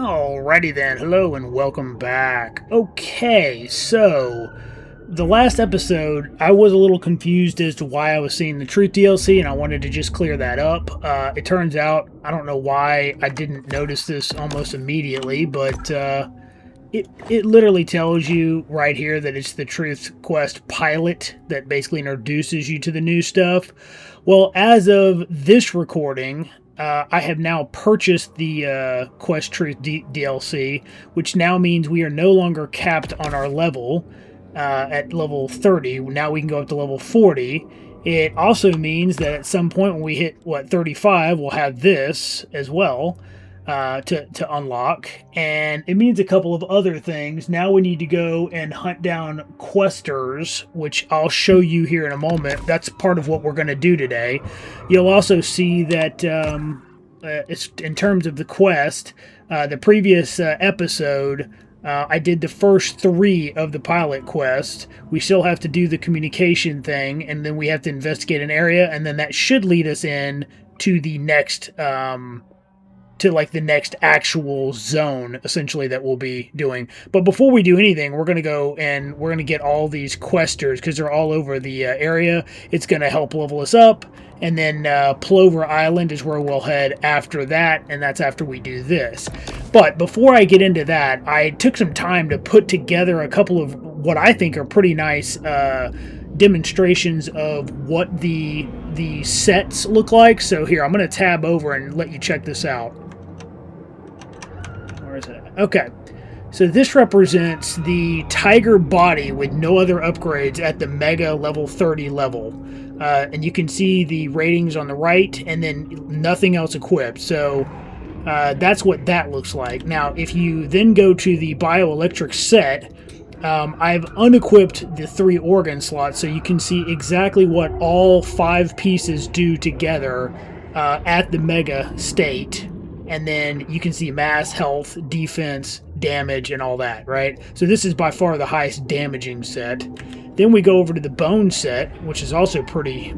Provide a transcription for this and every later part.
Alrighty then, hello and welcome back. Okay, so the last episode, I was a little confused as to why I was seeing the Truth DLC, and I wanted to just clear that up. It turns out, I don't know why I didn't notice this almost immediately, but it literally tells you right here that it's the Truth Quest pilot that basically introduces you to the new stuff. Well, as of this recording, I have now purchased the Quest Truth DLC, which now means we are no longer capped on our level at level 30. Now we can go up to level 40. It also means that at some point when we hit, 35, we'll have this as well to unlock. And it means a couple of other things. Now we need to go and hunt down questers, which I'll show you here in a moment. That's part of what we're going to do today. You'll also see that it's in terms of the quest, the previous episode, I did the first 3 of the pilot quest. We still have to do the communication thing, and then we have to investigate an area, and then that should lead us in to the next the next actual zone, essentially, that we'll be doing. But before we do anything, we're going to go and we're going to get all these questers, because they're all over the area. It's going to help level us up. And then Plover Island is where we'll head after that, and that's after we do this. But before I get into that, I took some time to put together a couple of what I think are pretty nice demonstrations of what the sets look like. So here, I'm going to tab over and let you check this out. Where is it? Okay. So this represents the Tiger body with no other upgrades at the Mega level 30 level. And you can see the ratings on the right, and then nothing else equipped. So that's what that looks like. Now, if you then go to the Bioelectric set, I've unequipped the 3 organ slots, so you can see exactly what all 5 pieces do together at the Mega state. And then you can see mass, health, defense, damage, and all that, right? So this is by far the highest damaging set. Then we go over to the bone set, which is also pretty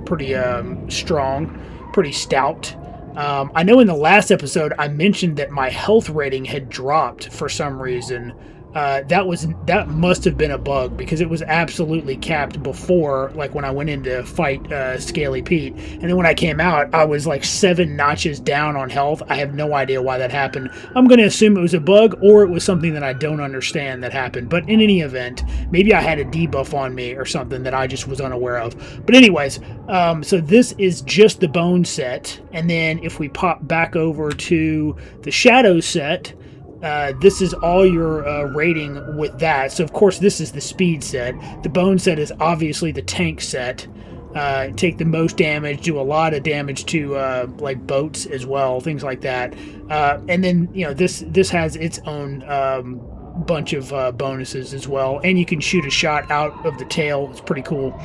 strong, pretty stout. I know in the last episode I mentioned that my health rating had dropped for some reason. That must have been a bug, because it was absolutely capped before, like when I went in to fight Scaly Pete. And then when I came out, I was like 7 notches down on health. I have no idea why that happened. I'm going to assume it was a bug, or it was something that I don't understand that happened. But in any event, maybe I had a debuff on me or something that I just was unaware of. But anyways, so this is just the bone set. And then if we pop back over to the shadow set, this is all your rating with that. So of course this is the speed set. The bone set is obviously the tank set. Take the most damage, do a lot of damage to like boats as well, things like that. And then this has its own bunch of bonuses as well, and you can shoot a shot out of the tail. It's pretty cool.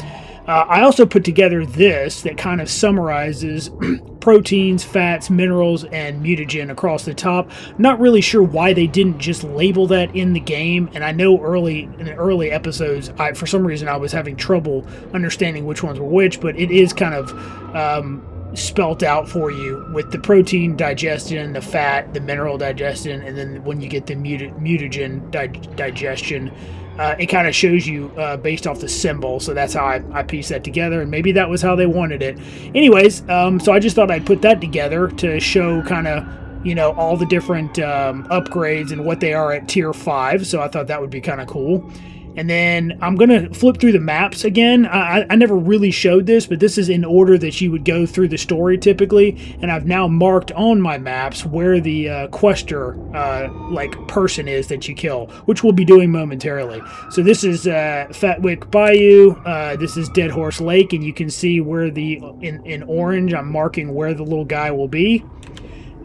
I also put together this that kind of summarizes proteins, fats, minerals, and mutagen across the top. Not really sure why they didn't just label that in the game, and I know in the early episodes, for some reason I was having trouble understanding which ones were which, but it is kind of spelt out for you with the protein digestion, the fat, the mineral digestion, and then when you get the mutagen digestion, it kind of shows you based off the symbol. So that's how I pieced that together, and maybe that was how they wanted it. Anyways, so I just thought I'd put that together to show kind of, all the different upgrades and what they are at tier 5. So I thought that would be kind of cool. And then I'm going to flip through the maps again. I never really showed this, but this is in order that you would go through the story typically. And I've now marked on my maps where the quester person is that you kill, which we'll be doing momentarily. So this is Fatwick Bayou. This is Dead Horse Lake, and you can see where in orange I'm marking where the little guy will be.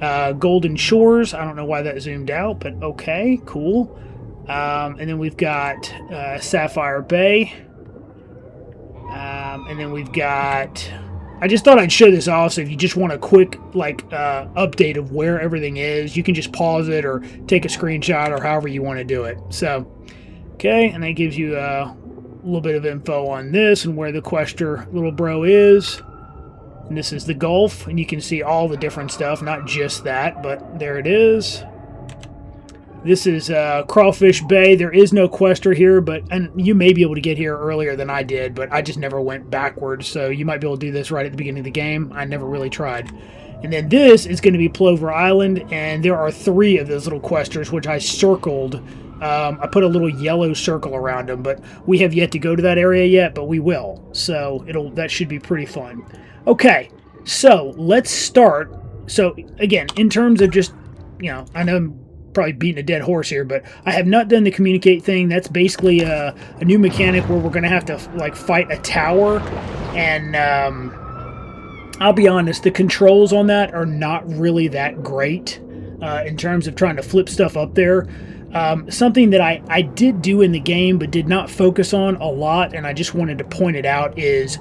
Golden Shores. I don't know why that zoomed out, but okay, cool. And then we've got Sapphire Bay. And then we've got... I just thought I'd show this off, so if you just want a quick update of where everything is, you can just pause it or take a screenshot or however you want to do it. So, okay, and that gives you a little bit of info on this and where the quester little bro is. And this is the Gulf, and you can see all the different stuff, not just that, but there it is. This is Crawfish Bay. There is no quester here, and you may be able to get here earlier than I did, but I just never went backwards, so you might be able to do this right at the beginning of the game. I never really tried. And then this is going to be Plover Island, and there are 3 of those little questers, which I circled. I put a little yellow circle around them, but we have yet to go to that area yet, but we will. So that should be pretty fun. Okay, so let's start. So again, in terms of just, I know I'm probably beating a dead horse here, but I have not done the communicate thing. That's basically a new mechanic where we're going to have to like fight a tower, and I'll be honest, the controls on that are not really that great in terms of trying to flip stuff up there. Something that I did do in the game but did not focus on a lot, and I just wanted to point it out, is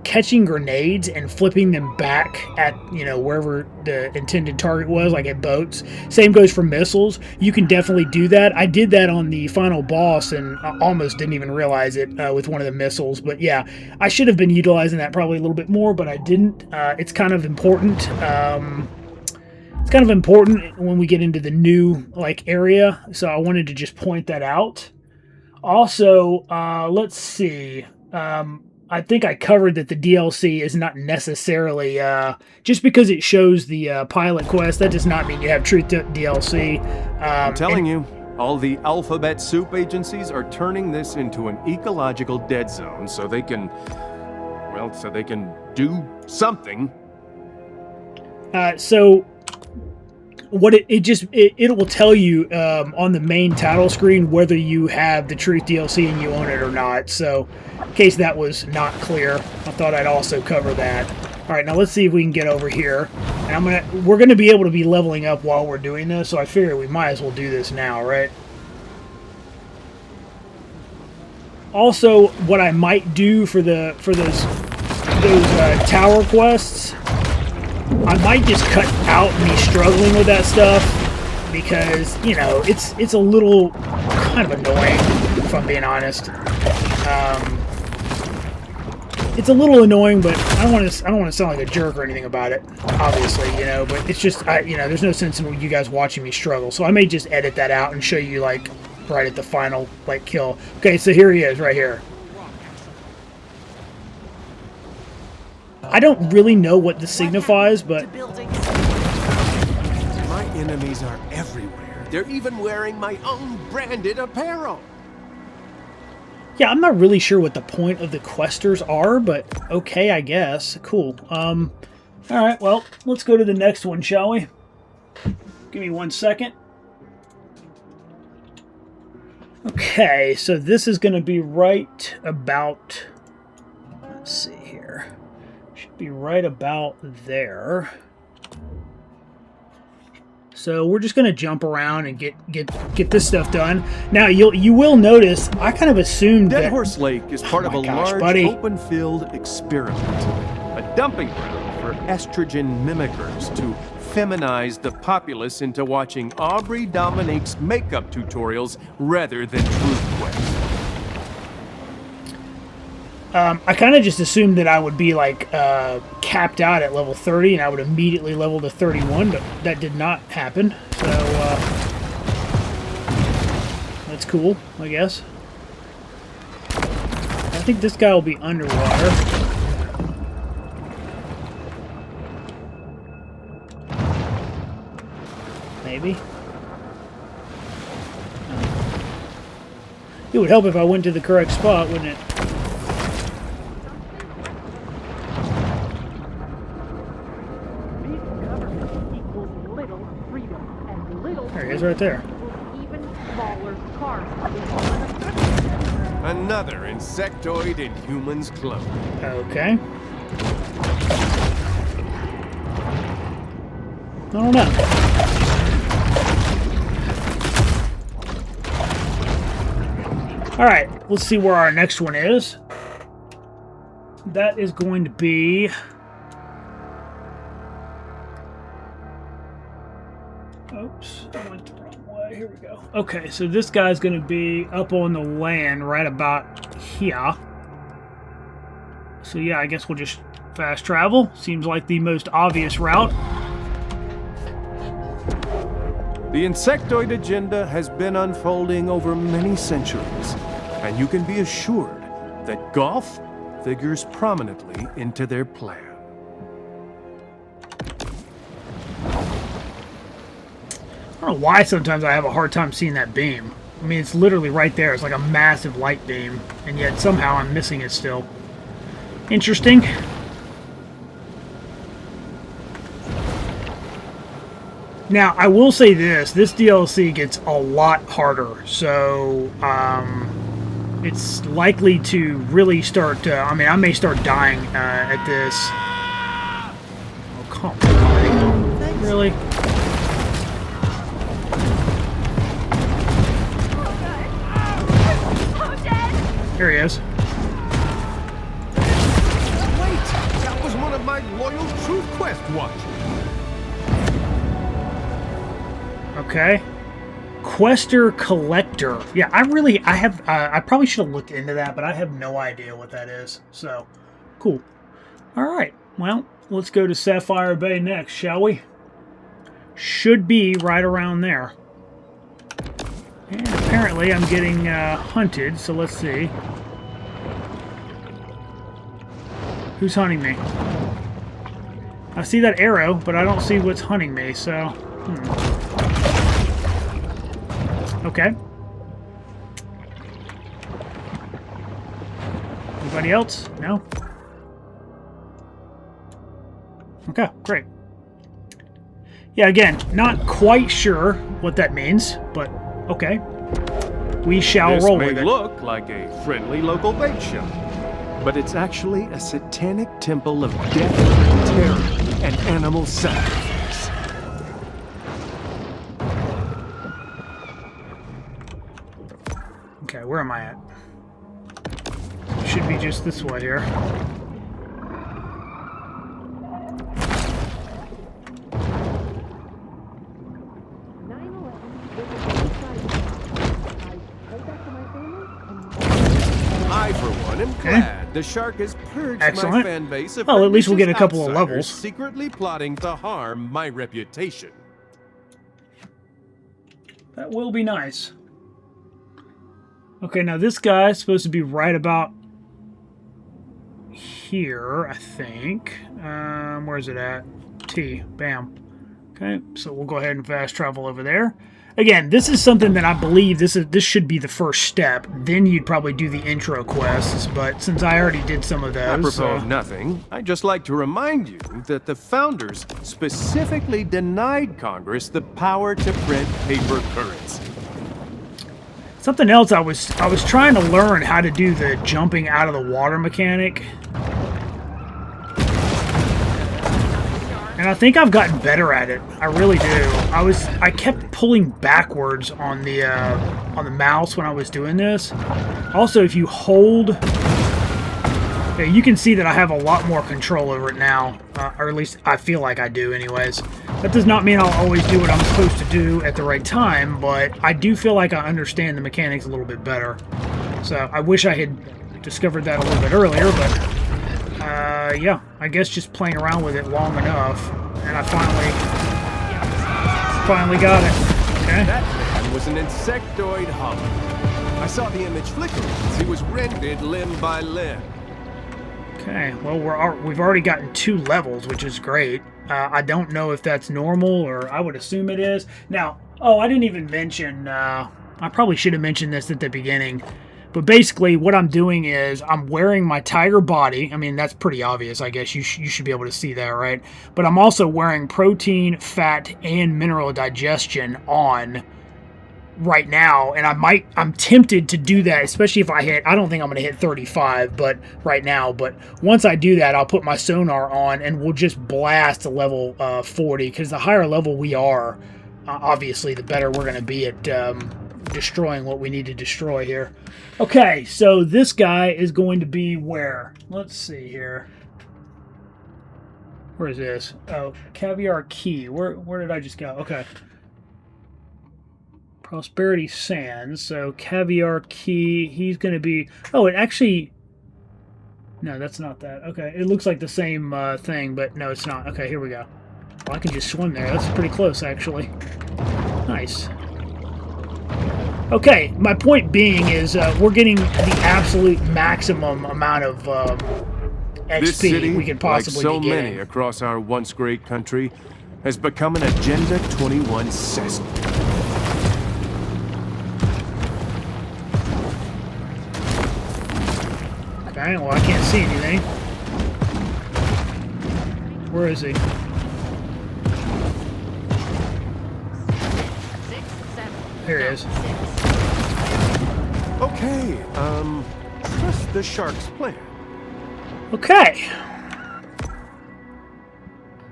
catching grenades and flipping them back at, wherever the intended target was, like at boats. Same goes for missiles. You can definitely do that. I did that on the final boss and I almost didn't even realize it with one of the missiles. But yeah, I should have been utilizing that probably a little bit more, but I didn't. It's kind of important. It's kind of important when we get into the new area, so I wanted to just point that out. Also, let's see. I think I covered that the DLC is not necessarily just because it shows the pilot quest. That does not mean you have true DLC. I'm telling you, all the alphabet soup agencies are turning this into an ecological dead zone, so they can do something. So what it will tell you on the main title screen whether you have the Truth DLC and you own it or not. So in case that was not clear, I thought I'd also cover that. All right, now let's see if we can get over here. And we're gonna be able to be leveling up while we're doing this, so I figure we might as well do this now, right? Also, what I might do for those tower quests, I might just cut out me struggling with that stuff because, it's a little kind of annoying, if I'm being honest. It's a little annoying, but I don't want to sound like a jerk or anything about it, obviously, but it's just, there's no sense in you guys watching me struggle. So I may just edit that out and show you, right at the final, kill. Okay, so here he is, right here. I don't really know what this signifies, but my enemies are everywhere. They're even wearing my own branded apparel. Yeah, I'm not really sure what the point of the questers are, but okay, I guess. Cool. All right, well, let's go to the next one, shall we? Give me 1 second. Okay, so this is going to be right about, let's see here. Should be right about there. So we're just going to jump around and get this stuff done. Now you will notice I kind of assumed Dead that Horse Lake is part of a large open field experiment, a dumping ground for estrogen mimickers to feminize the populace into watching Aubrey Dominique's makeup tutorials rather than Truth Quest. I kind of just assumed that I would be capped out at level 30 and I would immediately level to 31, but that did not happen. So that's cool, I guess. I think this guy will be underwater. Maybe. It would help if I went to the correct spot, wouldn't it? There he is, right there. Another insectoid in human's clothing. Okay. I don't know. Alright, let's see where our next one is. That is going to be... Oops, I went the wrong way. Here we go. Okay, so this guy's going to be up on the land right about here. So yeah, I guess we'll just fast travel. Seems like the most obvious route. The insectoid agenda has been unfolding over many centuries, and you can be assured that golf figures prominently into their plan. I don't know why sometimes I have a hard time seeing that beam. I mean, it's literally right there. It's like a massive light beam, and yet somehow I'm missing it still. Interesting. Now, I will say this. This DLC gets a lot harder, so it's likely to really start... I mean, I may start dying at this. Oh, come on. Really? Here he is. Wait! That was one of my loyal Truth Quest watchers. Okay. Quester Collector. Yeah, I probably should have looked into that, but I have no idea what that is. So, cool. Alright, well, let's go to Sapphire Bay next, shall we? Should be right around there. And apparently I'm getting hunted, so let's see. Who's hunting me? I see that arrow, but I don't see what's hunting me, so... Okay. Anybody else? No? Okay, great. Yeah, again, not quite sure what that means, but okay. We shall roll with it. This may look like a friendly local bait shop, but it's actually a satanic temple of death, terror, and animal sacrifice. Okay, where am I at? Should be just this way here. I, for one, am glad the shark has purged my fan base of well, at least we'll get a couple of levels. Secretly plotting to harm my reputation. That will be nice. Okay, now this guy is supposed to be right about here, I think. Where's it at? T. Bam. Okay, so we'll go ahead and fast travel over there. Again, this is something that I believe this should be the first step. Then you'd probably do the intro quests, but since I already did some of those... Apropos of nothing, I'd just like to remind you that the founders specifically denied Congress the power to print paper currency. Something else, I was trying to learn how to do the jumping out of the water mechanic. And I think I've gotten better at it. I really do. I kept pulling backwards on the mouse when I was doing this. Also, if you hold, yeah, you can see that I have a lot more control over it now, or at least I feel like I do. Anyways, that does not mean I'll always do what I'm supposed to do at the right time, but I do feel like I understand the mechanics a little bit better. So I wish I had discovered that a little bit earlier, but. Yeah, I guess just playing around with it long enough, and I finally got it. Okay. That man was an insectoid hub. I saw the image flickering as he was rended limb by limb. Okay, well, we've already gotten 2 levels, which is great. I don't know if that's normal, or I would assume it is. Now, oh, I didn't even mention, I probably should have mentioned this at the beginning. But basically, what I'm doing is I'm wearing my tiger body. I mean, that's pretty obvious, I guess. You should be able to see that, right? But I'm also wearing protein, fat, and mineral digestion on right now. And I'm tempted to do that, especially if I don't think I'm going to hit 35 but right now. But once I do that, I'll put my sonar on and we'll just blast to level 40. Because the higher level we are, obviously, the better we're going to be at destroying what we need to destroy here. Okay, so this guy is going to be where? Let's see here. Where is this? Oh, Caviar Key. Where did I just go? Okay. Prosperity Sands. So Caviar Key. He's going to be... Oh, it actually... No, that's not that. Okay, it looks like the same thing, but no, it's not. Okay, here we go. Well, I can just swim there. That's pretty close, actually. Nice. Okay, my point being is we're getting the absolute maximum amount of This city, XP we could possibly like so be getting. many across our once great country, has become an Agenda 21 cesspool. Okay, well I can't see anything. Where is he? 6, 7. Here he is. Okay, trust the shark's plan. Okay.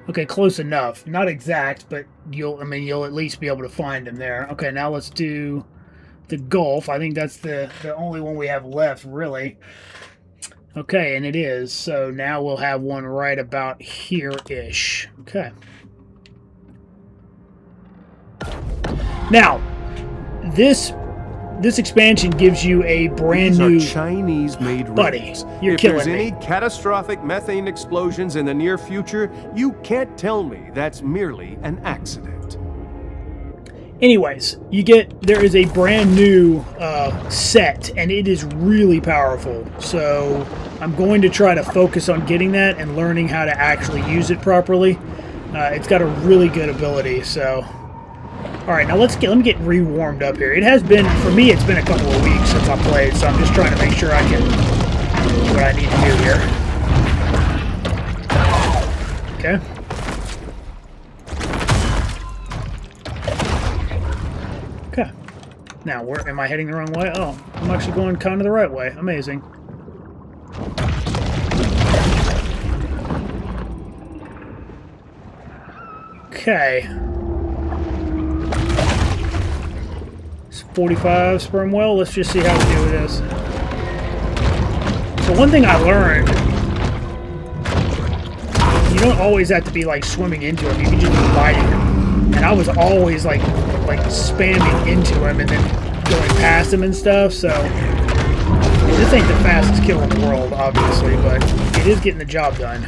Okay, close enough. Not exact, but you'll at least be able to find him there. Okay, now let's do the Gulf. I think that's the only one we have left, really. Okay, and it is. So now we'll have one right about here-ish. Okay. Now, this expansion gives you a brand new Chinese-made buddy. rings. You're if killing there's me. any catastrophic methane explosions in the near future, you can't tell me that's merely an accident. Anyways, there is a brand new set, and it is really powerful. So I'm going to try to focus on getting that and learning how to actually use it properly. It's got a really good ability. So, all right, now let me get re-warmed up here. It has been, for me, it's been a couple of weeks since I played, so I'm just trying to make sure I can do what I need to do here. Okay. Okay. Now, where am I heading the wrong way? Oh, I'm actually going kind of the right way. Amazing. Okay. It's 45 sperm whale. Let's just see how we do with this. So one thing I learned, you don't always have to be like swimming into them. You can just be biting them. And I was always like spamming into him and then going past him and stuff. So this ain't the fastest kill in the world, obviously, but it is getting the job done.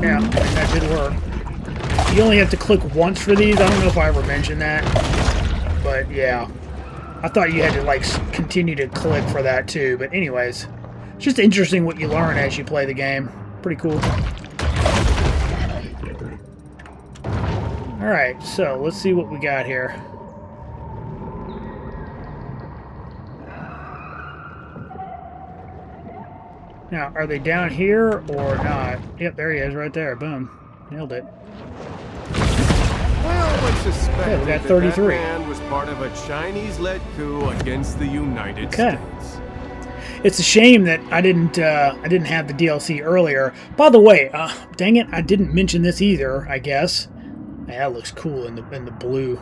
Yeah, that did work. You only have to click once for these. I don't know if I ever mentioned that, but yeah. I thought you had to like continue to click for that too. But anyways, it's just interesting what you learn as you play the game. Pretty cool. Alright, so let's see what we got here. Now, are they down here or not? Yep, there he is right there. Boom. Nailed it. Well, let's suspect Okay, we got that 33. that man was part of a Chinese-led coup against the United States. It's a shame that I didn't have the DLC earlier. By the way, dang it, I didn't mention this either. I guess. Man, that looks cool in the blue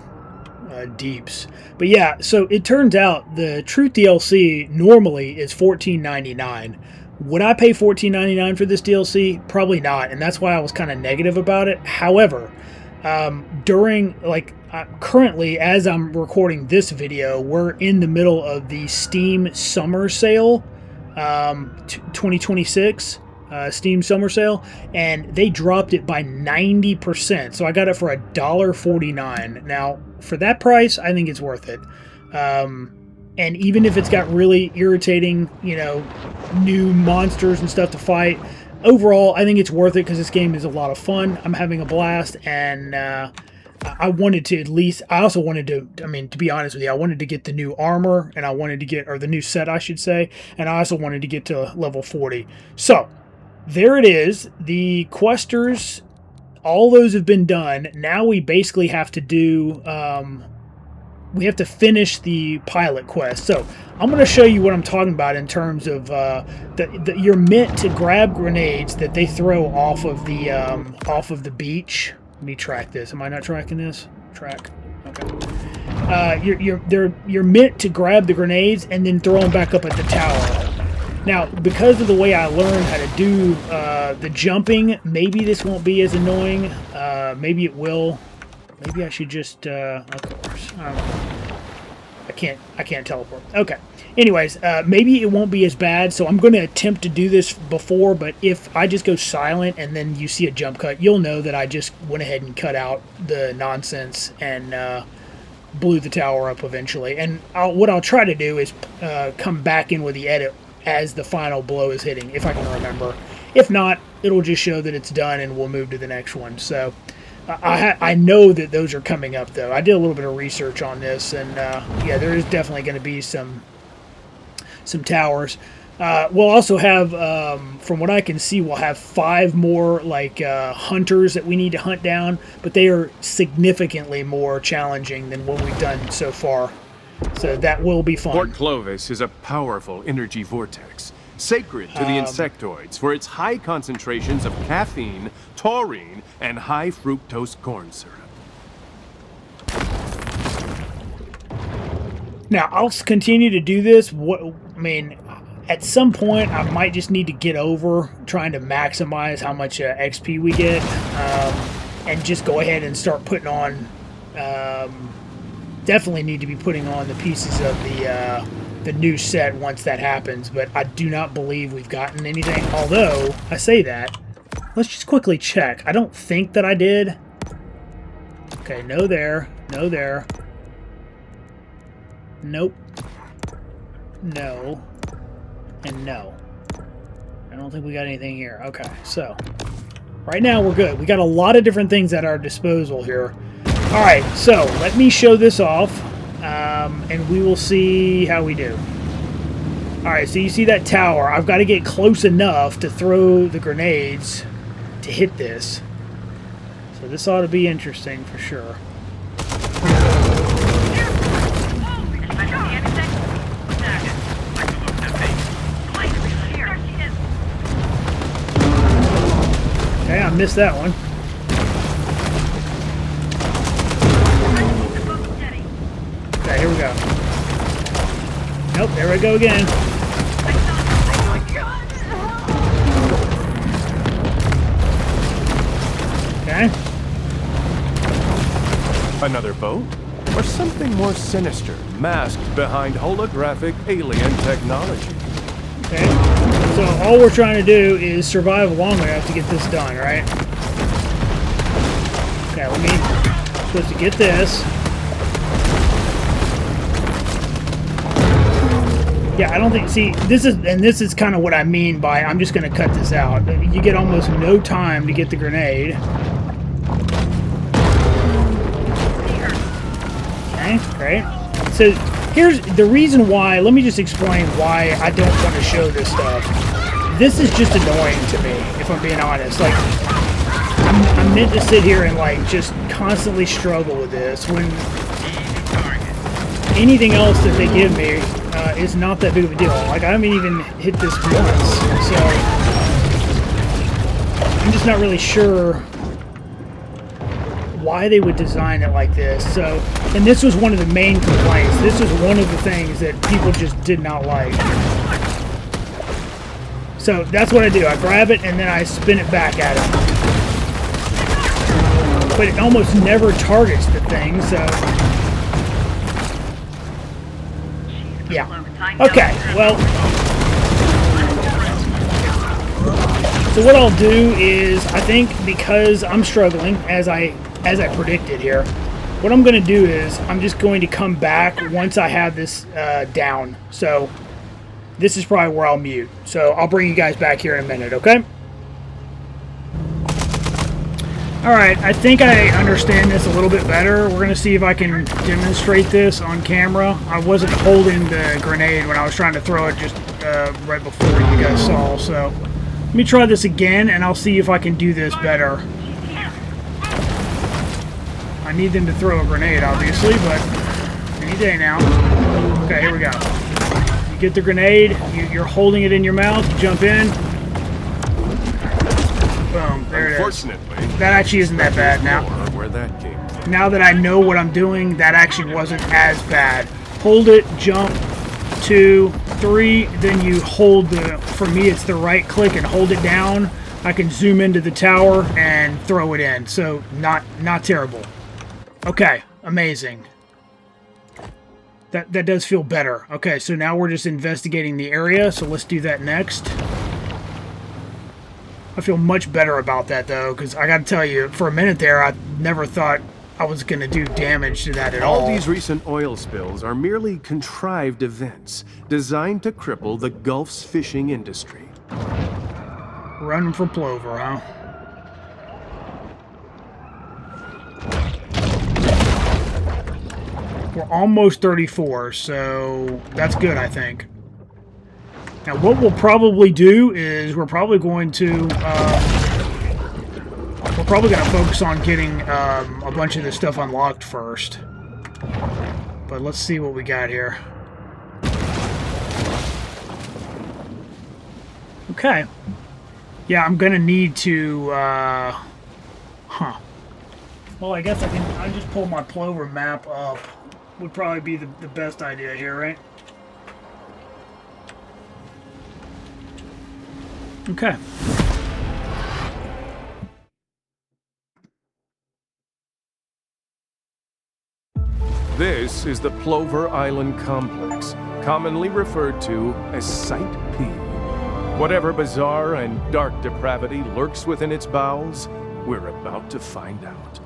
deeps. But yeah, so it turns out the Truth DLC normally is $14.99. Would I pay $14.99 for this DLC? Probably not, and that's why I was kind of negative about it. However, currently, as I'm recording this video, we're in the middle of the Steam Summer Sale, 2026 Steam Summer Sale, and they dropped it by 90%. So I got it for $1.49. Now, for that price, I think it's worth it. And even if it's got really irritating, new monsters and stuff to fight, overall, I think it's worth it because this game is a lot of fun. I'm having a blast, and I wanted to I also wanted to, to be honest with you, I wanted to get the new armor, and I wanted to get, or the new set, I should say, and I also wanted to get to level 40. So, there it is. The questers, all those have been done. Now we basically have to do, we have to finish the pilot quest. So I'm going to show you what I'm talking about in terms of you're meant to grab grenades that they throw off of the beach. Let me track this. Am I not tracking this? Track. Okay. You're meant to grab the grenades and then throw them back up at the tower. Now, because of the way I learned how to do the jumping, maybe this won't be as annoying. Maybe it will. Maybe I should just, of course. I can't teleport. Okay. Anyways, maybe it won't be as bad, so I'm going to attempt to do this before, but if I just go silent and then you see a jump cut, you'll know that I just went ahead and cut out the nonsense and blew the tower up eventually. And what I'll try to do is come back in with the edit as the final blow is hitting, if I can remember. If not, it'll just show that it's done and we'll move to the next one. So I know that those are coming up, though. I did a little bit of research on this, and yeah, there is definitely going to be some towers. We'll also have, from what I can see, we'll have 5 more like hunters that we need to hunt down, but they are significantly more challenging than what we've done so far. So that will be fun. Port Clovis is a powerful energy vortex, sacred to the insectoids for its high concentrations of caffeine, taurine, and high fructose corn syrup. Now, I'll continue to do this. At some point, I might just need to get over trying to maximize how much XP we get, and just go ahead and start putting on. Definitely need to be putting on the pieces of the new set once that happens. But I do not believe we've gotten anything. Although I say that, let's just quickly check. I don't think that I did. Okay, no there, no there. Nope. No. And no. I don't think we got anything here. Okay, so right now we're good. We got a lot of different things at our disposal here. Alright, so let me show this off, and we will see how we do. Alright, so you see that tower. I've got to get close enough to throw the grenades to hit this. So this ought to be interesting for sure. Okay, I missed that one. Okay, here we go. Nope, there we go again. Okay. Another boat? Or something more sinister, masked behind holographic alien technology? Okay. So all we're trying to do is survive long enough to get this done, right? Okay, supposed to get this. Yeah, I don't think, see, this is kind of what I mean by I'm just going to cut this out. You get almost no time to get the grenade. Okay, great. So here's the reason why. Let me just explain why I don't want to show this stuff. This is just annoying to me, if I'm being honest. Like, I'm meant to sit here and like just constantly struggle with this when anything else that they give me is not that big of a deal. Like, I haven't even hit this once, so I'm just not really sure why they would design it like this. So, and this was one of the main complaints. This was one of the things that people just did not like. So that's what I do. I grab it and then I spin it back at it. But it almost never targets the thing, so yeah. Okay, well, so what I'll do is, I think because I'm struggling, as I predicted here, what I'm going to do is I'm just going to come back once I have this down. So this is probably where I'll mute. So I'll bring you guys back here in a minute, okay? Alright, I think I understand this a little bit better. We're going to see if I can demonstrate this on camera. I wasn't holding the grenade when I was trying to throw it just right before you guys saw. So let me try this again and I'll see if I can do this better. I need them to throw a grenade, obviously, but any day now. Okay, here we go. You get the grenade, you're holding it in your mouth, you jump in. Boom, there it is. That actually isn't that bad now. Where that came from. Now that I know what I'm doing, that actually wasn't as bad. Hold it, jump, 2, 3, then you hold the, for me it's the right click and hold it down. I can zoom into the tower and throw it in. So not terrible. Okay, amazing. That does feel better. Okay, so now we're just investigating the area, so let's do that next. I feel much better about that, though, because I got to tell you, for a minute there, I never thought I was going to do damage to that at all. All these recent oil spills are merely contrived events designed to cripple the Gulf's fishing industry. Running for Plover, huh? We're almost 34, so that's good, I think. Now, what we'll probably do is we're probably going to focus on getting a bunch of this stuff unlocked first. But let's see what we got here. Okay. Yeah, I'm gonna need to. Well, I guess I just pull my Plover map up. Would probably be the best idea here, right? Okay. This is the Plover Island Complex, commonly referred to as Site P. Whatever bizarre and dark depravity lurks within its bowels, we're about to find out.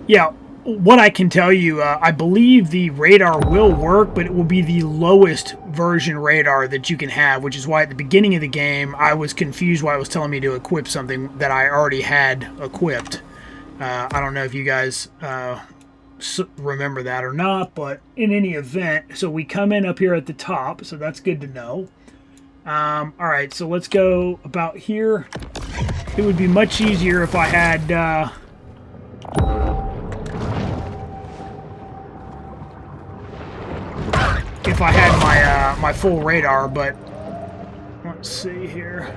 Yeah. What I can tell you, I believe the radar will work, but it will be the lowest version radar that you can have, which is why at the beginning of the game I was confused why it was telling me to equip something that I already had equipped. I don't know if you guys remember that or not, but in any event, so we come in up here at the top, so that's good to know. Alright, so let's go about here. It would be much easier if I had... if I had my full radar, but let's see here.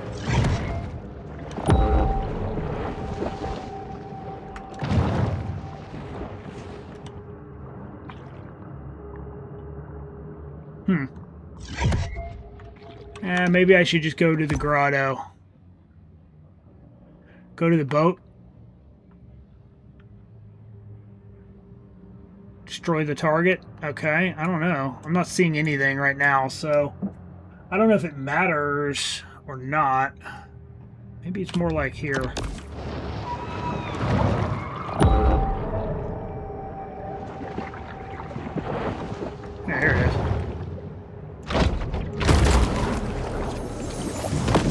Maybe I should just go to the grotto. Go to the boat. Destroy the target. Okay, I don't know. I'm not seeing anything right now, so I don't know if it matters or not. Maybe it's more like here. Yeah, here it is.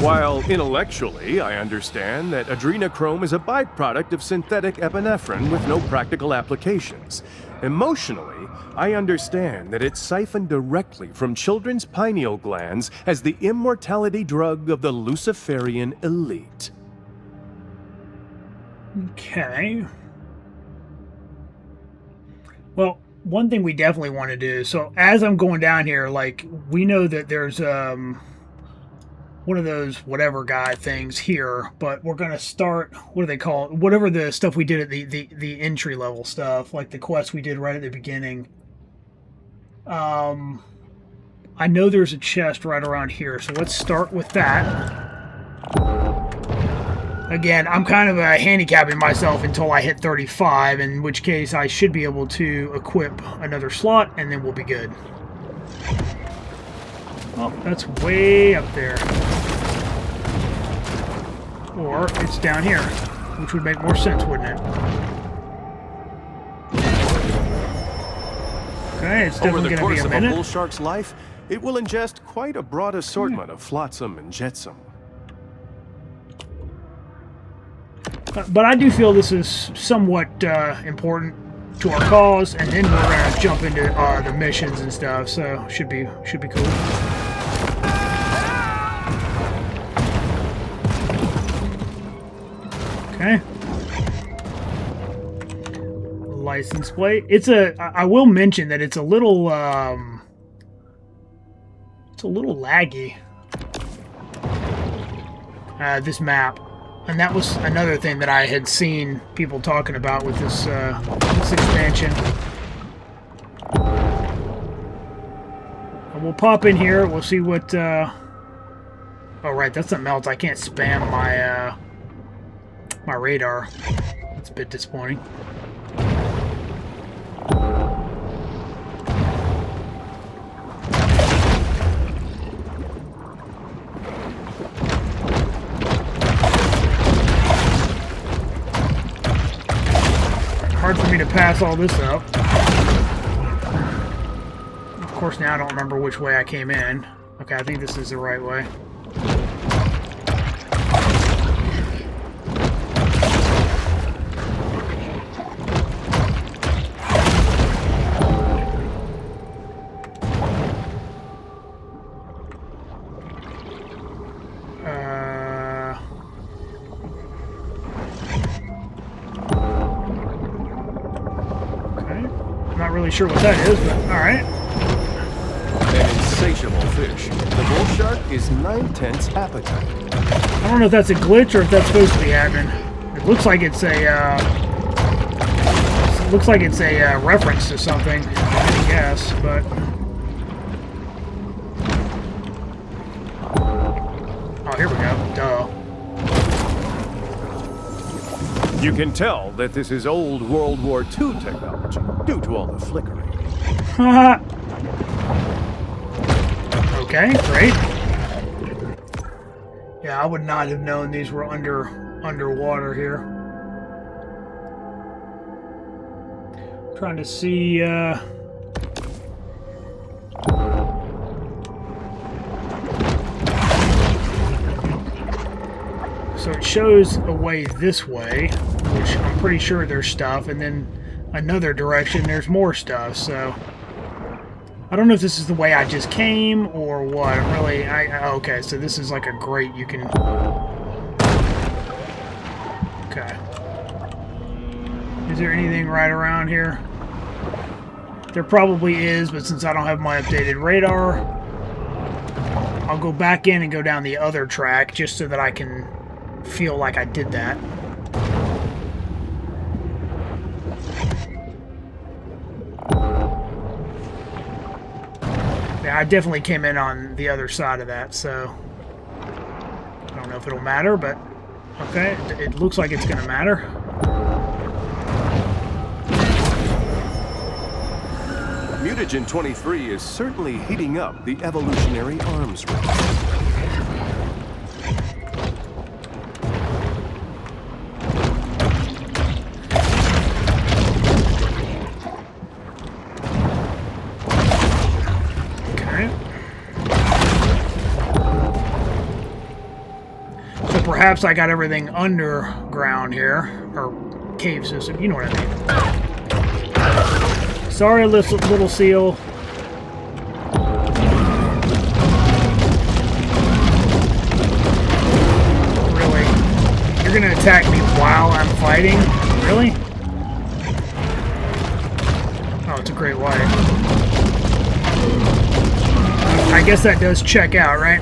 While intellectually, I understand that adrenochrome is a byproduct of synthetic epinephrine with no practical applications. Emotionally, I understand that it's siphoned directly from children's pineal glands as the immortality drug of the Luciferian elite. Okay. Well, one thing we definitely want to do, so as I'm going down here, like, we know that there's one of those whatever guy things here, but we're going to start, what do they call it? Whatever the stuff we did at the entry level stuff, like the quest we did right at the beginning. I know there's a chest right around here, so let's start with that. Again, I'm kind of handicapping myself until I hit 35, in which case I should be able to equip another slot, and then we'll be good. Oh, that's way up there. Or it's down here, which would make more sense, wouldn't it? Okay, it's definitely going to be a minute. Over the course of a bull shark's life, it will ingest quite a broad assortment of flotsam and jetsam. But I do feel this is somewhat important to our cause, and then we're going to jump into the missions and stuff, so should be cool. Okay. License plate. I will mention that it's a little laggy. This map. And that was another thing that I had seen people talking about with this expansion. And we'll pop in here. We'll see what... Oh, right. That's something else. I can't spam my... my radar. That's a bit disappointing. pass all this up. Of course, now I don't remember which way I came in. Okay, I think this is the right way. Sure what that is, but alright. An insatiable fish. The bull shark is 9/10 appetite. I don't know if that's a glitch or if that's supposed to be happening. It looks like it's a reference to something, I guess, but oh, here we go. Duh. You can tell that this is old World War II technology, due to all the flickering. Okay, great. Yeah, I would not have known these were underwater here. Trying to see, so it shows a way this way, which I'm pretty sure there's stuff, and then another direction there's more stuff, so I don't know if this is the way I just came or what. Okay, so this is like a grate you can... Okay. Is there anything right around here? There probably is, but since I don't have my updated radar, I'll go back in and go down the other track just so that I can feel like I did that. Yeah, I definitely came in on the other side of that, so I don't know if it'll matter, but okay, it looks like it's going to matter. Mutagen 23 is certainly heating up the evolutionary arms race. Perhaps I got everything underground here, or cave system, you know what I mean. Sorry, little seal. Really? You're gonna attack me while I'm fighting? Really? Oh, it's a great white. I guess that does check out, right?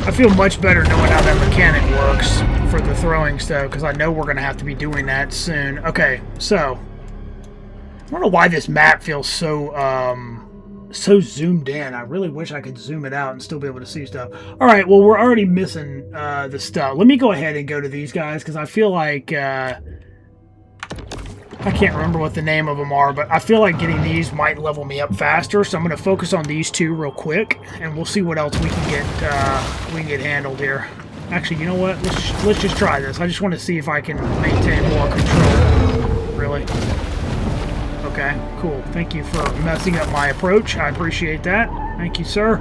I feel much better knowing how that mechanic works for the throwing stuff, because I know we're going to have to be doing that soon. Okay, so I don't know why this map feels so so zoomed in. I really wish I could zoom it out and still be able to see stuff. All right, well, we're already missing the stuff. Let me go ahead and go to these guys, because I feel like I can't remember what the name of them are, but I feel like getting these might level me up faster, so I'm going to focus on these two real quick, and we'll see what else we can get handled here. Actually, you know what? Let's just try this. I just want to see if I can maintain more control. Really? Okay, cool. Thank you for messing up my approach. I appreciate that. Thank you, sir.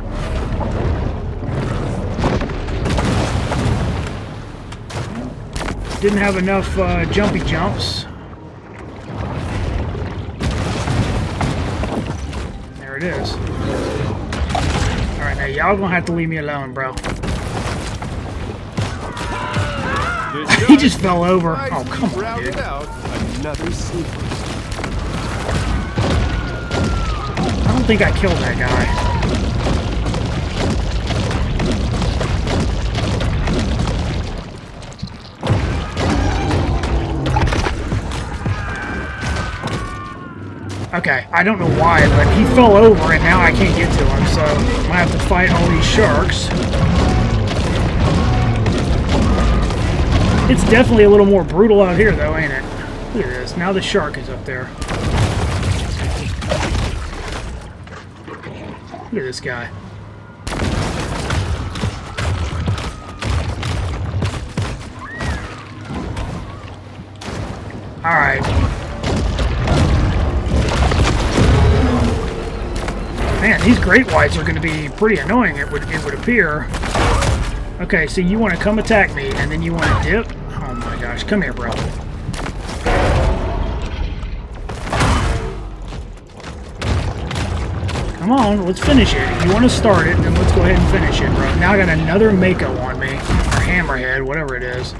Didn't have enough jumpy jumps. There it is. Alright, now y'all gonna have to leave me alone, bro. He just fell over. Oh, come on, dude. I don't think I killed that guy. Okay, I don't know why, but he fell over and now I can't get to him, so I'm gonna have to fight all these sharks. It's definitely a little more brutal out here, though, ain't it? Look at this. Now the shark is up there. Look at this guy. Alright. Man, these great whites are going to be pretty annoying, it would appear. Okay, so you want to come attack me, and then you want to dip? Oh my gosh, come here, bro. Come on, let's finish it. If you want to start it, then let's go ahead and finish it, bro. Now I got another Mako on me, or Hammerhead, whatever it is.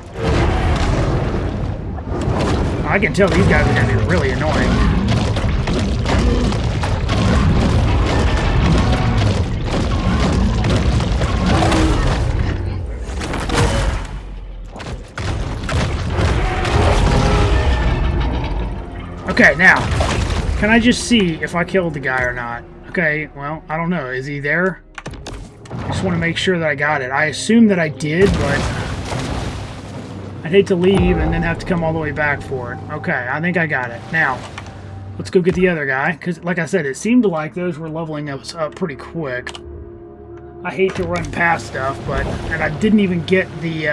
I can tell these guys are going to be really annoying. Okay, now, can I just see if I killed the guy or not? Okay, well, I don't know. Is he there? I just want to make sure that I got it. I assume that I did, but I'd hate to leave and then have to come all the way back for it. Okay, I think I got it. Now, let's go get the other guy, because, like I said, it seemed like those were leveling us up pretty quick. I hate to run past stuff, but... And I didn't even get the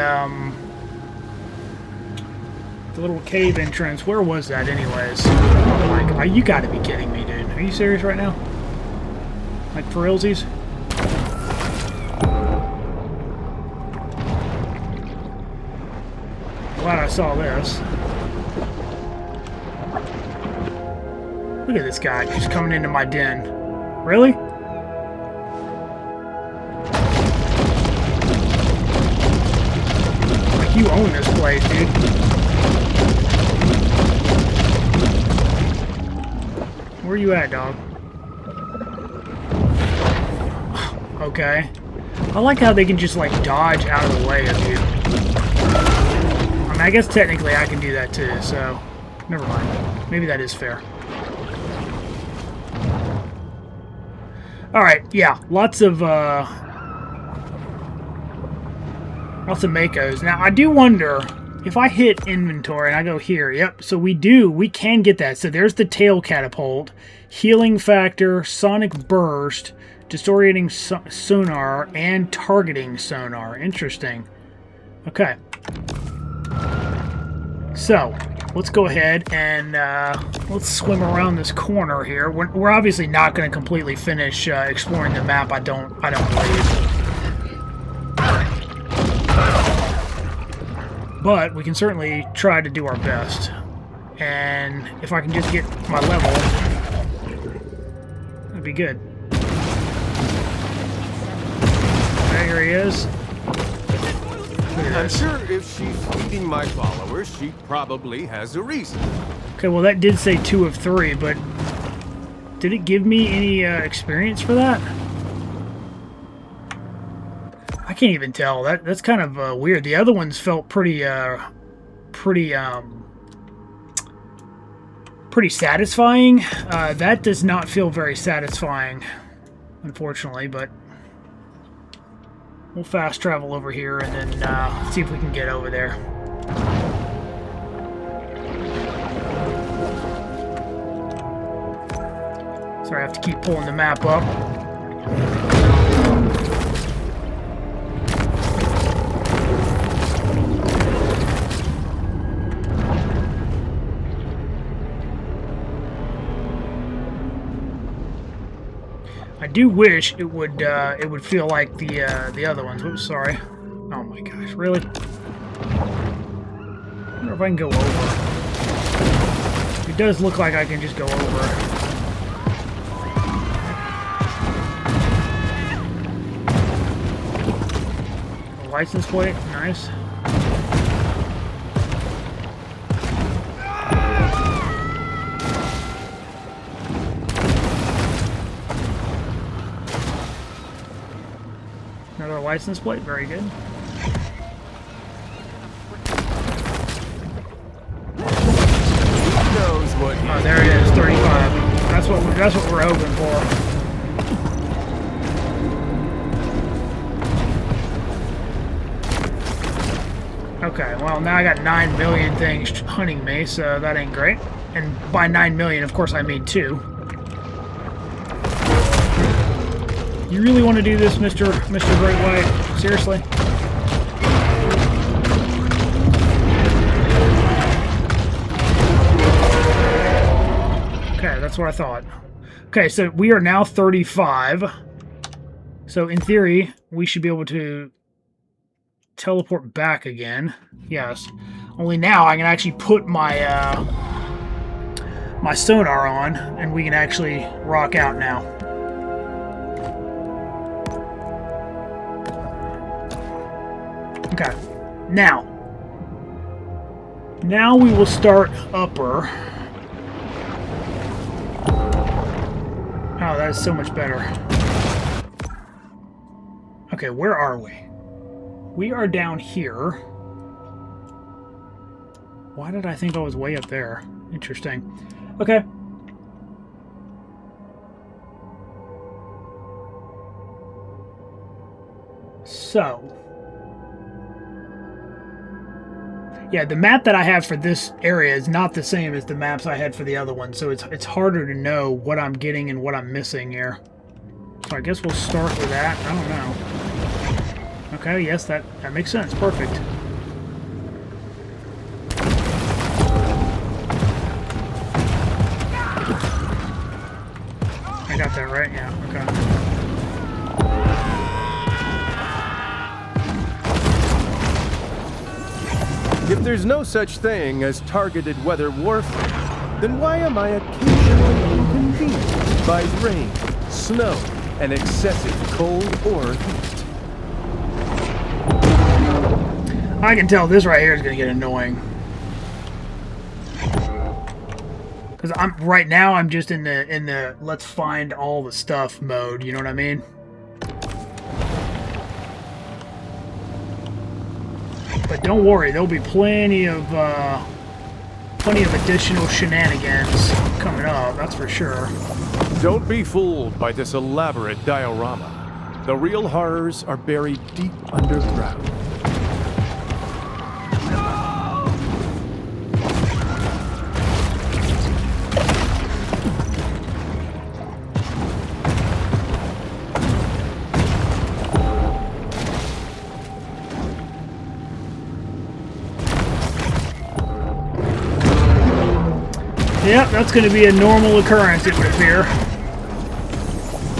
little cave entrance. Where was that, anyways? Oh my God, you gotta be kidding me, dude. Are you serious right now? Like, for realsies? Glad I saw this. Look at this guy just coming into my den. Really? Like, you own this place, dude. Where you at, dog? Okay. I like how they can just, like, dodge out of the way of you. I mean, I guess technically I can do that too, so... Never mind. Maybe that is fair. Alright, yeah. Lots of Makos. Now, I do wonder... If I hit inventory and I go here, yep, so we can get that. So there's the tail catapult, healing factor, sonic burst, disorienting sonar, and targeting sonar. Interesting. Okay. So, let's go ahead and let's swim around this corner here. We're obviously not going to completely finish exploring the map, I don't believe. But we can certainly try to do our best. And if I can just get my level, that'd be good. There he is. I'm sure if she's feeding my followers, she probably has a reason. Okay, well that did say 2 of 3, but did it give me any experience for that? I can't even tell. That's kind of weird. The other ones felt pretty satisfying. That does not feel very satisfying, unfortunately. But we'll fast travel over here and then see if we can get over there. Sorry, I have to keep pulling the map up. I do wish it would feel like the other ones. Oops, sorry. Oh my gosh, really? I wonder if I can go over. It does look like I can just go over. A license plate, nice. Another license plate, very good. Oh, there it is, 35. That's what we're hoping for. Okay, well Well, now I got 9 million things hunting me, so that ain't great. And by 9 million, of course, I mean 2. You really want to do this, Mr. Great White? Seriously? Okay, that's what I thought. Okay, so we are now 35. So in theory, we should be able to teleport back again. Yes. Only now I can actually put my my sonar on, and we can actually rock out now. Okay. Now we will start upper. Oh, that is so much better. Okay, where are we? We are down here. Why did I think I was way up there? Interesting. Okay. So. Yeah, the map that I have for this area is not the same as the maps I had for the other one, so it's harder to know what I'm getting and what I'm missing here. So I guess we'll start with that. I don't know. Okay, yes, that makes sense. Perfect. I got that right? Yeah, okay. If there's no such thing as targeted weather warfare, then why am I occasionally inconvenienced by rain, snow, and excessive cold or heat? I can tell this right here is going to get annoying. Because right now I'm just in the let's find all the stuff mode, you know what I mean? But don't worry, there'll be plenty of additional shenanigans coming up, that's for sure. Don't be fooled by this elaborate diorama. The real horrors are buried deep underground. Yep, that's going to be a normal occurrence, it would appear.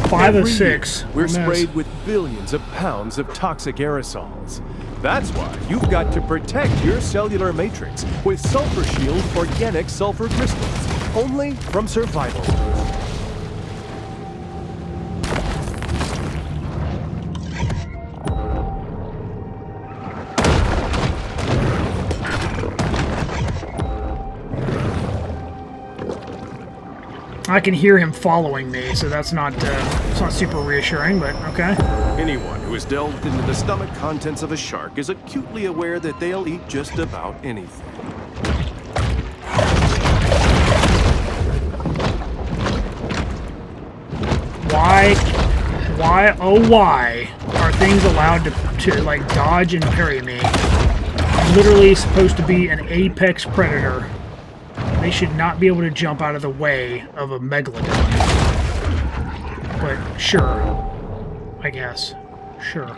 5 of 6. We're sprayed with billions of pounds of toxic aerosols. That's why you've got to protect your cellular matrix with Sulfur Shield organic sulfur crystals, only from Survival. I can hear him following me, so that's not it's not super reassuring, but okay. Anyone who has delved into the stomach contents of a shark is acutely aware that they'll eat just about anything. Why are things allowed to like dodge and parry me? I'm literally supposed to be an apex predator. They should not be able to jump out of the way of a megalodon. But sure. I guess. Sure.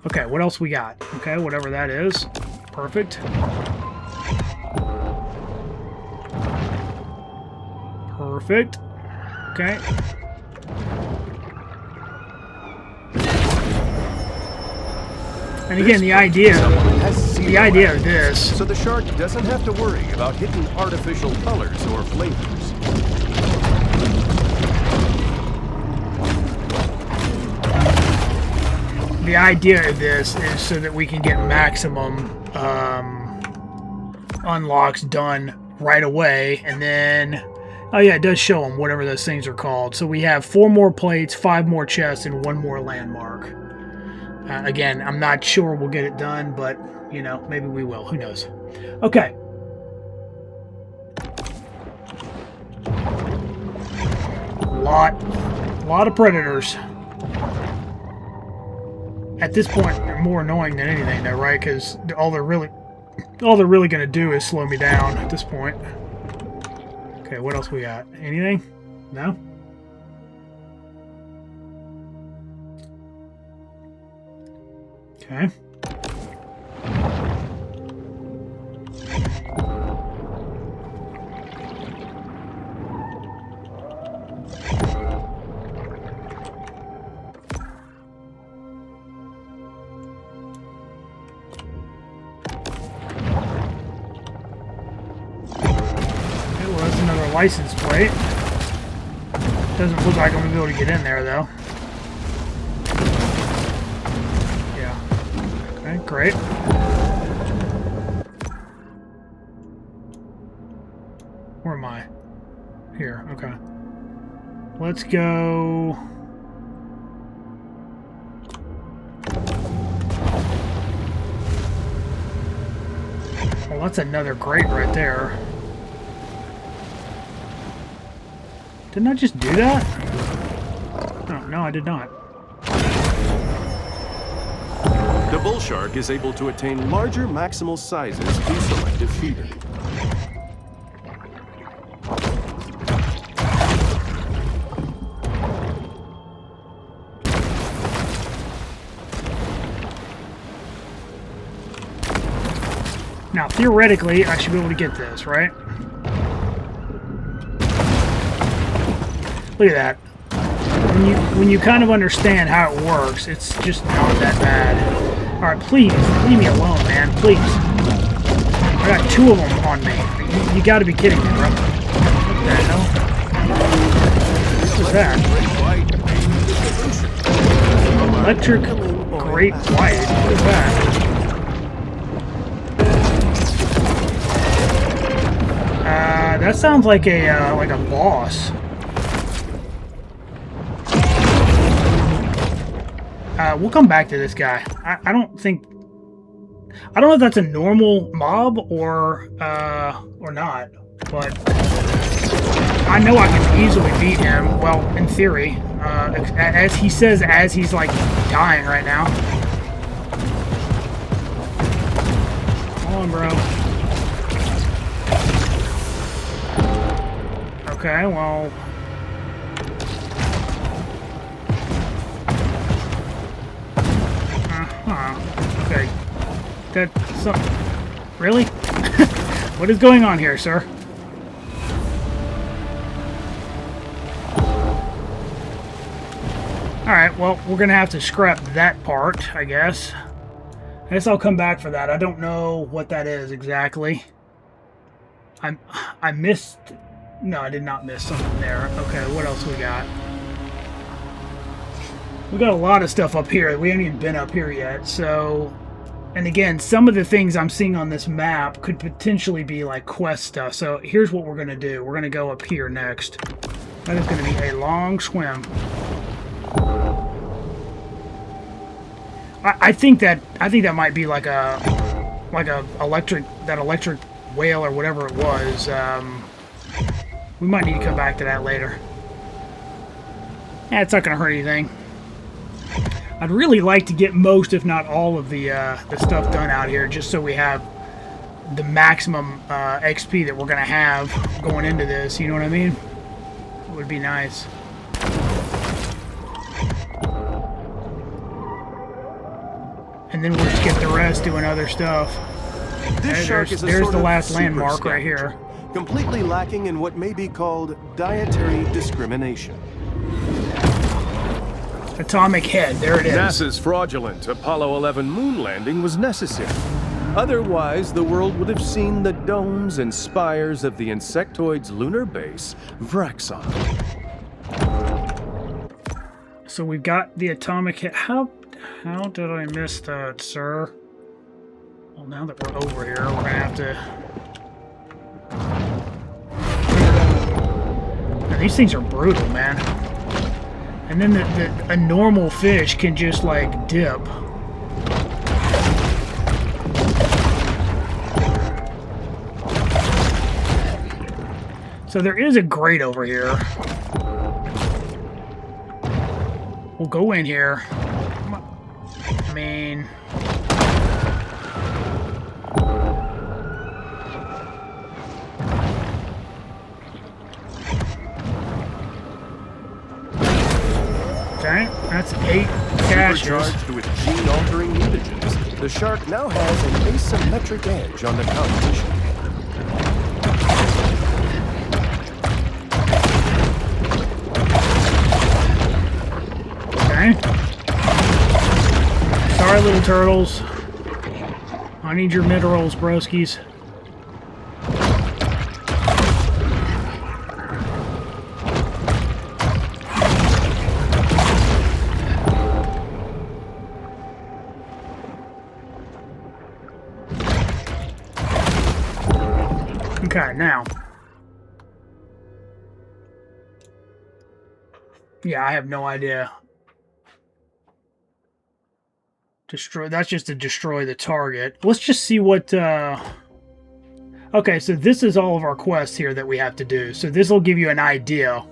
Okay, what else we got? Okay, whatever that is. Perfect. Perfect. Okay. And again, the idea of this... So the shark doesn't have to worry about hitting artificial colors or flavors. The idea of this is so that we can get maximum unlocks done right away, and then... Oh yeah, it does show them whatever those things are called. So we have 4 more plates, 5 more chests, and 1 more landmark. Again, I'm not sure we'll get it done, but, you know, maybe we will. Who knows? Okay. Lot of predators. At this point, they're more annoying than anything, though, right? Because all they're really... All they're really going to do is slow me down at this point. Okay, what else we got? Anything? No? Okay. License plate. Doesn't look like I'm gonna be able to get in there though. Yeah. Okay, great. Where am I? Here, okay. Let's go. Well, that's another grate right there. Didn't I just do that? Oh, no, I did not. The bull shark is able to attain larger maximal sizes through selective feeding. Now, theoretically, I should be able to get this, right? Look at that. When you kind of understand how it works, it's just not that bad. Alright, please, leave me alone, man. Please. I got 2 of them on me. You gotta be kidding me, bro. What the hell? What was that? Electric Great White. What is that? That sounds like a boss. We'll come back to this guy. I don't know if that's a normal mob or not, but I know I can easily beat him. Well, in theory, as he says, as he's like dying right now. Come on, bro. Okay, well. Okay. That's something. Really? What is going on here, sir? Alright, well, we're gonna have to scrap that part, I guess. I guess I'll come back for that. I don't know what that is exactly. I missed... No, I did not miss something there. Okay, what else we got? We got a lot of stuff up here. We haven't even been up here yet, so... And again, some of the things I'm seeing on this map could potentially be like quest stuff. So here's what we're going to do. We're going to go up here next. That is going to be a long swim. I think that might be like a electric whale or whatever it was. We might need to come back to that later. It's not going to hurt anything. I'd really like to get most, if not all, of the stuff done out here, just so we have the maximum XP that we're going to have going into this, you know what I mean? It would be nice. And then we'll just get the rest doing other stuff. There's the last landmark right here. Completely lacking in what may be called dietary discrimination. Atomic head, there it is. NASA's fraudulent Apollo 11 moon landing was necessary. Otherwise, the world would have seen the domes and spires of the insectoid's lunar base, Vraxon. So we've got the atomic head. How did I miss that, sir? Well, now that we're over here, we're gonna have to... Now, these things are brutal, man. And then a normal fish can just, like, dip. So there is a grate over here. We'll go in here. I mean... Okay, that's 8 caches. Supercharged with gene-altering mutagens, the shark now has an asymmetric edge on the competition. Okay. Sorry, little turtles. I need your minerals, broskies. Okay, now. Yeah, I have no idea. Destroy. That's just to destroy the target. Let's just see what... Okay, so this is all of our quests here that we have to do. So this will give you an idea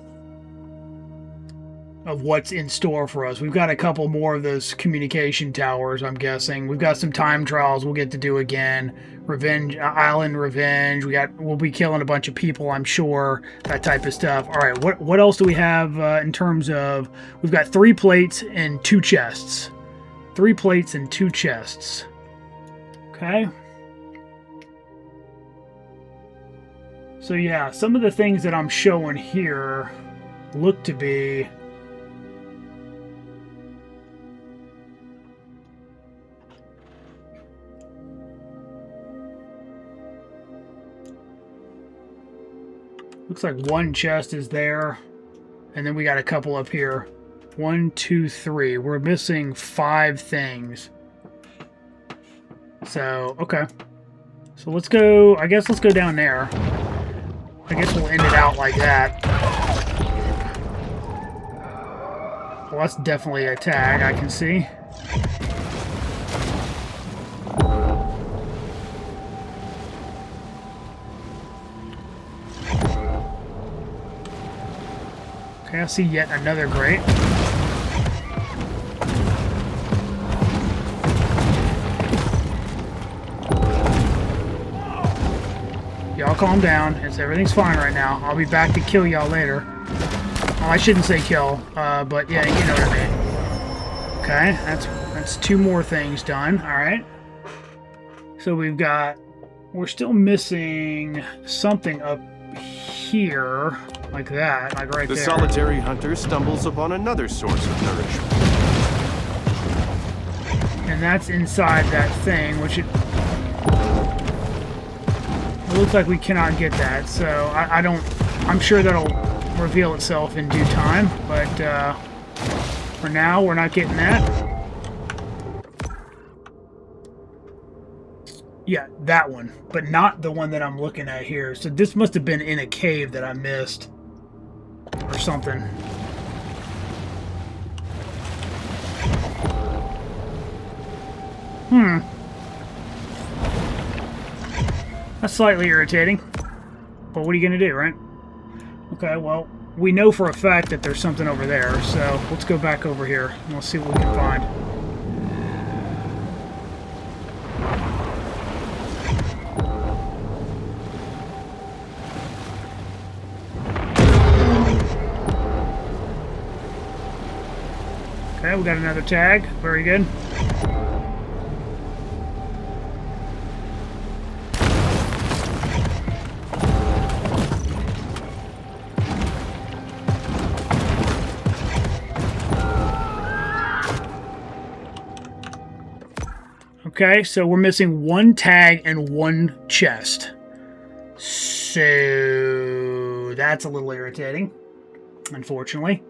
of what's in store for us. We've got a couple more of those communication towers, I'm guessing. We've got some time trials we'll get to do again. Revenge, Island Revenge. We'll be killing a bunch of people, I'm sure. That type of stuff. All right, what else do we have in terms of... We've got 3 plates and 2 chests. 3 plates and 2 chests. Okay. So yeah, some of the things that I'm showing here look to be... Looks like 1 chest is there, and then we got a couple up here. 1, 2, 3. We're missing 5 things. So, okay. So let's go, I guess let's go down there. I guess we'll end it out like that. Well, that's definitely a tag, I can see. Okay, I see yet another grate. Y'all calm down. Everything's fine right now. I'll be back to kill y'all later. Well, I shouldn't say kill, but yeah, you know what I mean. Okay, that's 2 more things done. All right. So we're still missing something up here. Like that, like right there. The solitary hunter stumbles upon another source of nourishment. And that's inside that thing, which it looks like we cannot get that. So I'm sure that'll reveal itself in due time, but for now, we're not getting that. Yeah, that one, but not the one that I'm looking at here. So this must have been in a cave that I missed. Or something. That's slightly irritating. But what are you going to do, right? Okay, well, we know for a fact that there's something over there, so let's go back over here and we'll see what we can find. Okay, we got another tag. Very good. Okay, so we're missing 1 tag and 1 chest. So that's a little irritating, unfortunately.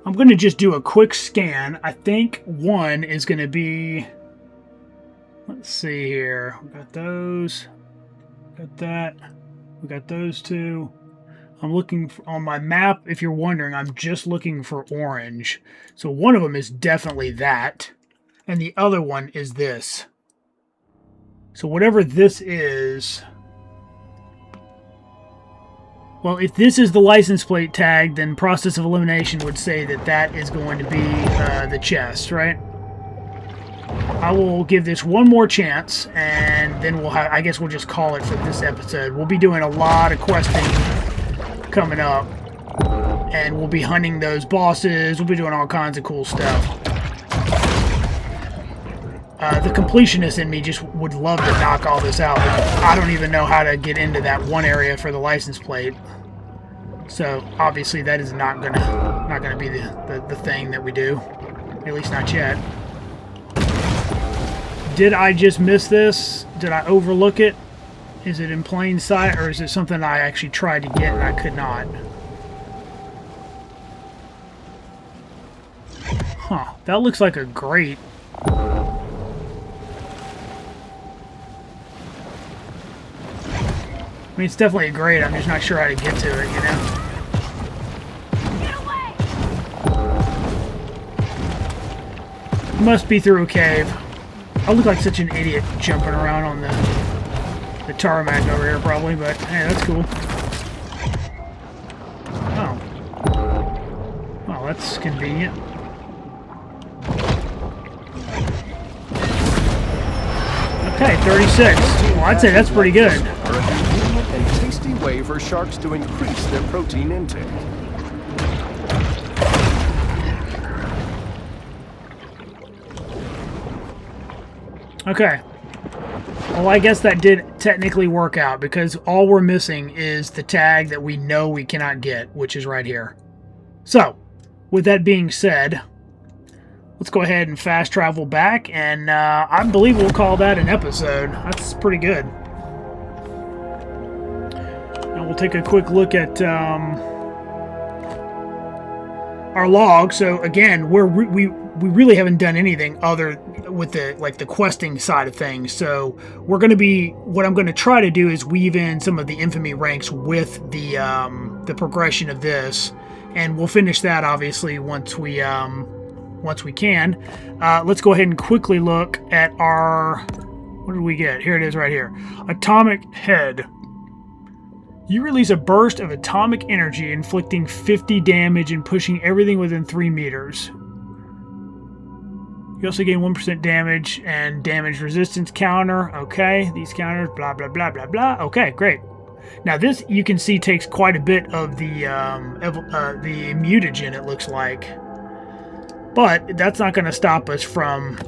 I'm going to just do a quick scan. I think 1 is going to be... Let's see here. We got those. Got that. We got those 2. I'm looking for, on my map, if you're wondering, I'm just looking for orange. So one of them is definitely that. And the other one is this. So whatever this is... Well, if this is the license plate tag, then process of elimination would say that that is going to be the chest, right? I will give this one more chance, and then we'll have, I guess we'll just call it for this episode. We'll be doing a lot of questing coming up, and we'll be hunting those bosses. We'll be doing all kinds of cool stuff. The completionist in me just would love to knock all this out, but I don't even know how to get into that one area for the license plate. So obviously that is not gonna be the thing that we do, at least not yet. Did I just miss this? Did I overlook it? Is it in plain sight, or is it something I actually tried to get and I could not? Huh, that looks like a grate. I mean, it's definitely a grate. I'm just not sure how to get to it, you know? Get away! Must be through a cave. I look like such an idiot jumping around on the tarmac over here, probably, but hey, that's cool. Oh. Well, that's convenient. Okay, 36. Well, I'd say that's pretty good. And tasty way for sharks to increase their protein intake. Okay. Well, I guess that did technically work out, because all we're missing is the tag that we know we cannot get, which is right here. So, with that being said, let's go ahead and fast travel back, and I believe we'll call that an episode. That's pretty good. Now we'll take a quick look at our log. So again, we really haven't done anything other with the questing side of things. So we're going to be, what I'm going to try to do is weave in some of the infamy ranks with the progression of this, and we'll finish that obviously once we can. Let's go ahead and quickly look at our, what did we get? Here it is right here. Atomic Head. You release a burst of atomic energy, inflicting 50 damage and pushing everything within 3 meters. You also gain 1% damage and damage resistance counter. Okay, these counters, blah, blah, blah, blah, blah. Okay, great. Now this, you can see, takes quite a bit of the mutagen, it looks like. But that's not going to stop us from...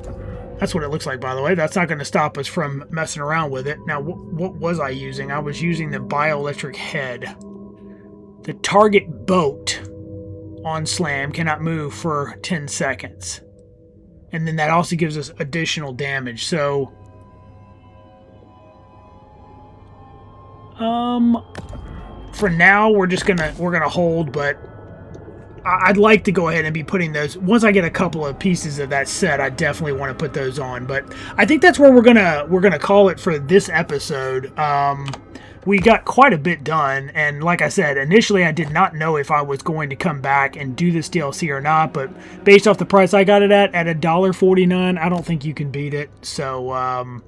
That's what it looks like, by the way. That's not going to stop us from messing around with it. Now, what was I using? I was using the bioelectric head. The target boat on slam cannot move for 10 seconds. And then that also gives us additional damage. So, for now, we're gonna hold, but I'd like to go ahead and be putting those, once I get a couple of pieces of that set, I definitely want to put those on. But I think that's where we're gonna call it for this episode. We got quite a bit done, and like I said, initially I did not know if I was going to come back and do this DLC or not, but based off the price I got it at $1.49, I don't think you can beat it. So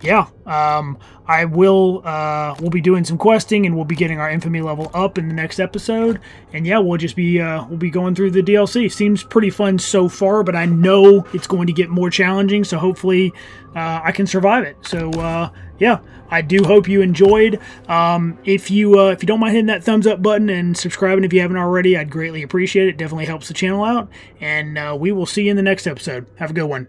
yeah, I will we'll be doing some questing, and we'll be getting our infamy level up in the next episode. And yeah, we'll just be we'll be going through the DLC. Seems pretty fun so far, but I know it's going to get more challenging, so hopefully I can survive it. So yeah, I do hope you enjoyed. If you don't mind hitting that thumbs up button and subscribing if you haven't already, I'd greatly appreciate it. Definitely helps the channel out. And we will see you in the next episode. Have a good one.